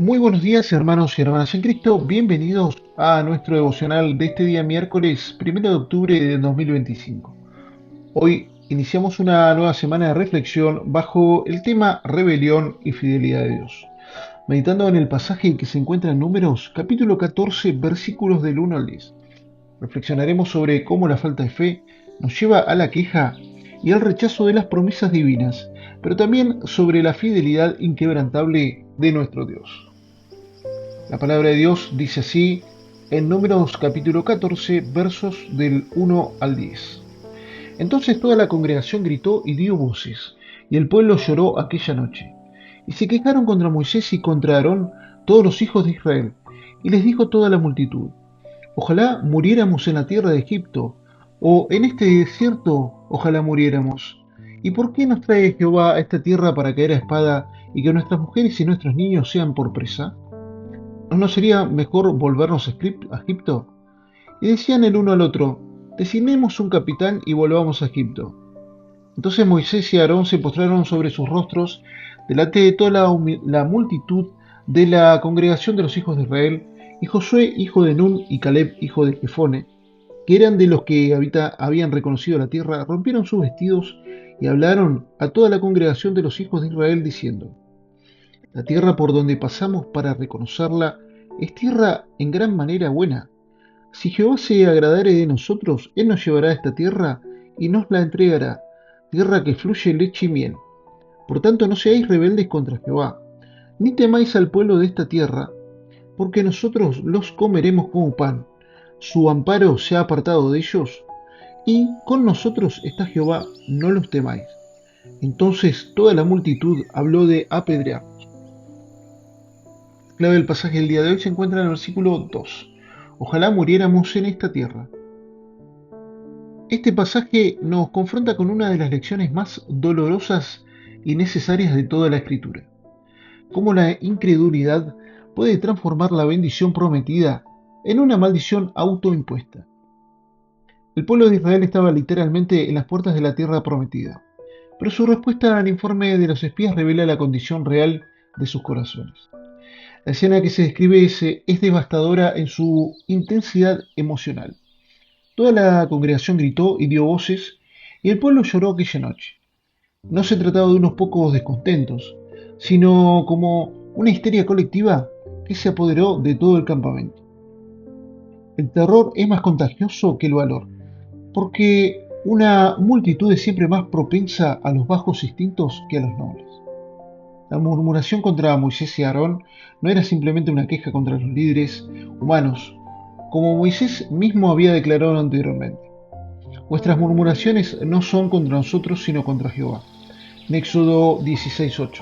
Muy buenos días, hermanos y hermanas en Cristo. Bienvenidos a nuestro devocional de este día miércoles 1 de octubre de 2025. Hoy iniciamos una nueva semana de reflexión bajo el tema rebelión y fidelidad de Dios. Meditando en el pasaje que se encuentra en Números, capítulo 14, versículos del 1 al 10. Reflexionaremos sobre cómo la falta de fe nos lleva a la queja y al rechazo de las promesas divinas, pero también sobre la fidelidad inquebrantable de nuestro Dios. La palabra de Dios dice así en Números capítulo 14, versos del 1 al 10. Entonces toda la congregación gritó y dio voces, y el pueblo lloró aquella noche. Y se quejaron contra Moisés y contra Aarón todos los hijos de Israel. Y les dijo toda la multitud: Ojalá muriéramos en la tierra de Egipto, o en este desierto, ojalá muriéramos. ¿Y por qué nos trae Jehová a esta tierra para caer a espada y que nuestras mujeres y nuestros niños sean por presa? ¿No sería mejor volvernos a Egipto? Y decían el uno al otro: Designemos un capitán y volvamos a Egipto. Entonces Moisés y Aarón se postraron sobre sus rostros delante de toda la multitud de la congregación de los hijos de Israel, y Josué, hijo de Nun, y Caleb, hijo de Jefone, que eran de los que habían reconocido la tierra, rompieron sus vestidos y hablaron a toda la congregación de los hijos de Israel, diciendo: La tierra por donde pasamos para reconocerla es tierra en gran manera buena. Si Jehová se agradare de nosotros, Él nos llevará a esta tierra y nos la entregará, tierra que fluye leche y miel. Por tanto, no seáis rebeldes contra Jehová, ni temáis al pueblo de esta tierra, porque nosotros los comeremos como pan. Su amparo se ha apartado de ellos, y con nosotros está Jehová, no los temáis. Entonces toda la multitud habló de apedrear. La clave del pasaje del día de hoy se encuentra en el versículo 2. Ojalá muriéramos en esta tierra. Este pasaje nos confronta con una de las lecciones más dolorosas y necesarias de toda la Escritura: cómo la incredulidad puede transformar la bendición prometida en una maldición autoimpuesta. El pueblo de Israel estaba literalmente en las puertas de la tierra prometida, pero su respuesta al informe de los espías revela la condición real de sus corazones. La escena que se describe es devastadora en su intensidad emocional. Toda la congregación gritó y dio voces, y el pueblo lloró aquella noche. No se trataba de unos pocos descontentos, sino como una histeria colectiva que se apoderó de todo el campamento. El terror es más contagioso que el valor, porque una multitud es siempre más propensa a los bajos instintos que a los nobles. La murmuración contra Moisés y Aarón no era simplemente una queja contra los líderes humanos, como Moisés mismo había declarado anteriormente. Vuestras murmuraciones no son contra nosotros, sino contra Jehová. En Éxodo 16:8.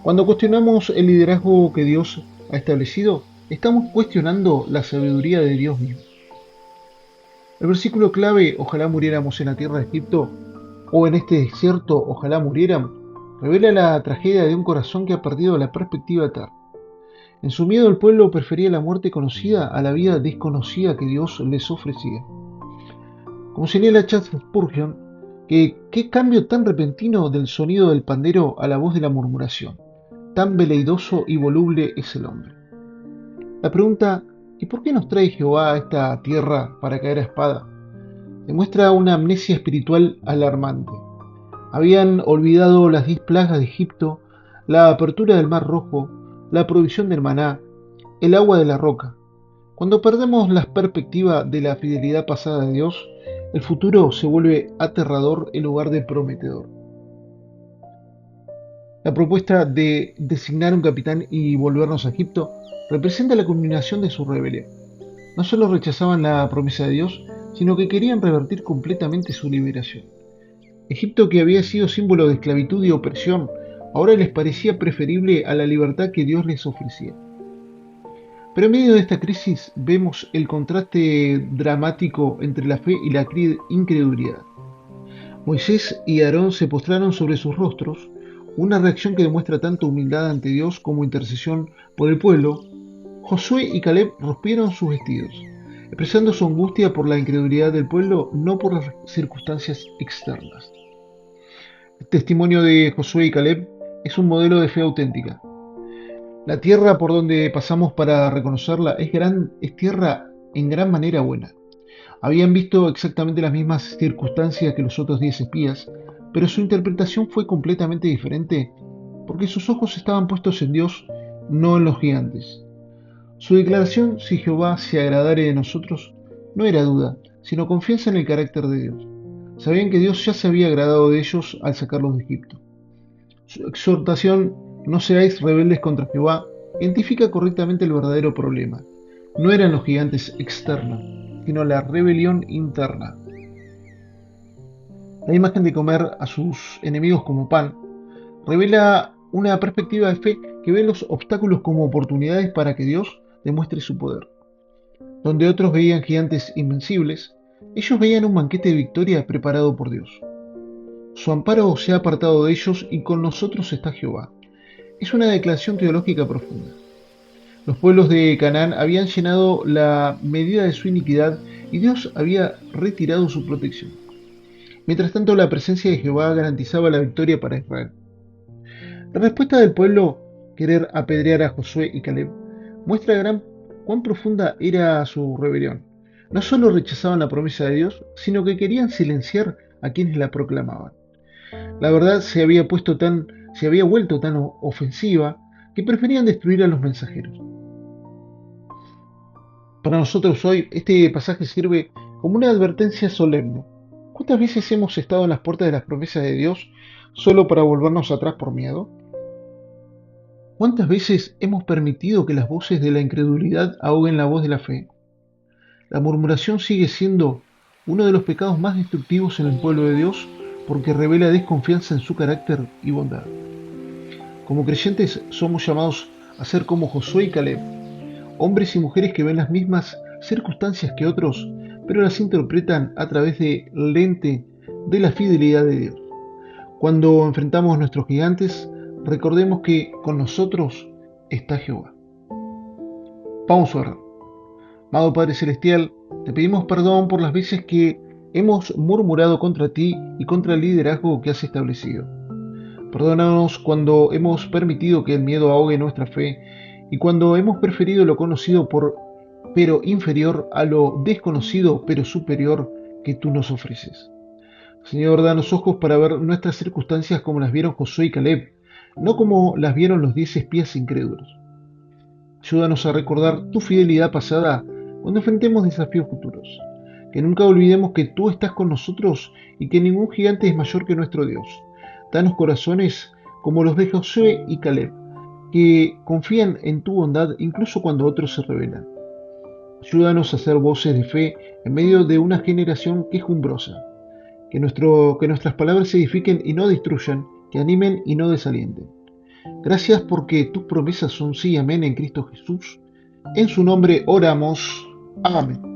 Cuando cuestionamos el liderazgo que Dios ha establecido, estamos cuestionando la sabiduría de Dios mismo. El versículo clave, ojalá muriéramos en la tierra de Egipto, o en este desierto, ojalá murieran, revela la tragedia de un corazón que ha perdido la perspectiva eterna. En su miedo el pueblo prefería la muerte conocida a la vida desconocida que Dios les ofrecía. Como señala Charles Spurgeon, qué cambio tan repentino del sonido del pandero a la voz de la murmuración. Tan veleidoso y voluble es el hombre. La pregunta: ¿y por qué nos trae Jehová a esta tierra para caer a espada?, demuestra una amnesia espiritual alarmante. Habían olvidado las 10 plagas de Egipto, la apertura del Mar Rojo, la provisión del maná, el agua de la roca. Cuando perdemos la perspectiva de la fidelidad pasada de Dios, el futuro se vuelve aterrador en lugar de prometedor. La propuesta de designar un capitán y volvernos a Egipto representa la culminación de su rebelión. No solo rechazaban la promesa de Dios, sino que querían revertir completamente su liberación. Egipto, que había sido símbolo de esclavitud y opresión, ahora les parecía preferible a la libertad que Dios les ofrecía. Pero en medio de esta crisis vemos el contraste dramático entre la fe y la incredulidad. Moisés y Aarón se postraron sobre sus rostros, una reacción que demuestra tanto humildad ante Dios como intercesión por el pueblo. Josué y Caleb rompieron sus vestidos, expresando su angustia por la incredulidad del pueblo, no por las circunstancias externas. El testimonio de Josué y Caleb es un modelo de fe auténtica. La tierra por donde pasamos para reconocerla es tierra en gran manera buena. Habían visto exactamente las mismas circunstancias que los otros 10 espías, pero su interpretación fue completamente diferente porque sus ojos estaban puestos en Dios, no en los gigantes. Su declaración, si Jehová se agradare de nosotros, no era duda, sino confianza en el carácter de Dios. Sabían que Dios ya se había agradado de ellos al sacarlos de Egipto. Su exhortación, no seáis rebeldes contra Jehová, identifica correctamente el verdadero problema. No eran los gigantes externos, sino la rebelión interna. La imagen de comer a sus enemigos como pan revela una perspectiva de fe que ve los obstáculos como oportunidades para que Dios demuestre su poder. Donde otros veían gigantes invencibles, ellos veían un banquete de victoria preparado por Dios. Su amparo se ha apartado de ellos y con nosotros está Jehová. Es una declaración teológica profunda. Los pueblos de Canaán habían llenado la medida de su iniquidad y Dios había retirado su protección. Mientras tanto, la presencia de Jehová garantizaba la victoria para Israel. La respuesta del pueblo, querer apedrear a Josué y Caleb, muestra cuán profunda era su rebelión. No solo rechazaban la promesa de Dios, sino que querían silenciar a quienes la proclamaban. La verdad se había vuelto tan ofensiva que preferían destruir a los mensajeros. Para nosotros hoy, este pasaje sirve como una advertencia solemne. ¿Cuántas veces hemos estado en las puertas de las promesas de Dios solo para volvernos atrás por miedo? ¿Cuántas veces hemos permitido que las voces de la incredulidad ahoguen la voz de la fe? La murmuración sigue siendo uno de los pecados más destructivos en el pueblo de Dios porque revela desconfianza en su carácter y bondad. Como creyentes somos llamados a ser como Josué y Caleb, hombres y mujeres que ven las mismas circunstancias que otros, pero las interpretan a través del lente de la fidelidad de Dios. Cuando enfrentamos a nuestros gigantes, recordemos que con nosotros está Jehová. Vamos a orar. Amado Padre Celestial, te pedimos perdón por las veces que hemos murmurado contra ti y contra el liderazgo que has establecido. Perdónanos cuando hemos permitido que el miedo ahogue nuestra fe y cuando hemos preferido lo conocido pero inferior a lo desconocido pero superior que tú nos ofreces. Señor, danos ojos para ver nuestras circunstancias como las vieron Josué y Caleb, no como las vieron los 10 espías incrédulos. Ayúdanos a recordar tu fidelidad pasada cuando enfrentemos desafíos futuros. Que nunca olvidemos que tú estás con nosotros y que ningún gigante es mayor que nuestro Dios. Danos corazones como los de Josué y Caleb, que confían en tu bondad incluso cuando otros se rebelan. Ayúdanos a ser voces de fe en medio de una generación quejumbrosa. Que nuestras palabras se edifiquen y no destruyan, que animen y no desalienten. Gracias porque tus promesas son sí y amén en Cristo Jesús. En su nombre oramos. Amén.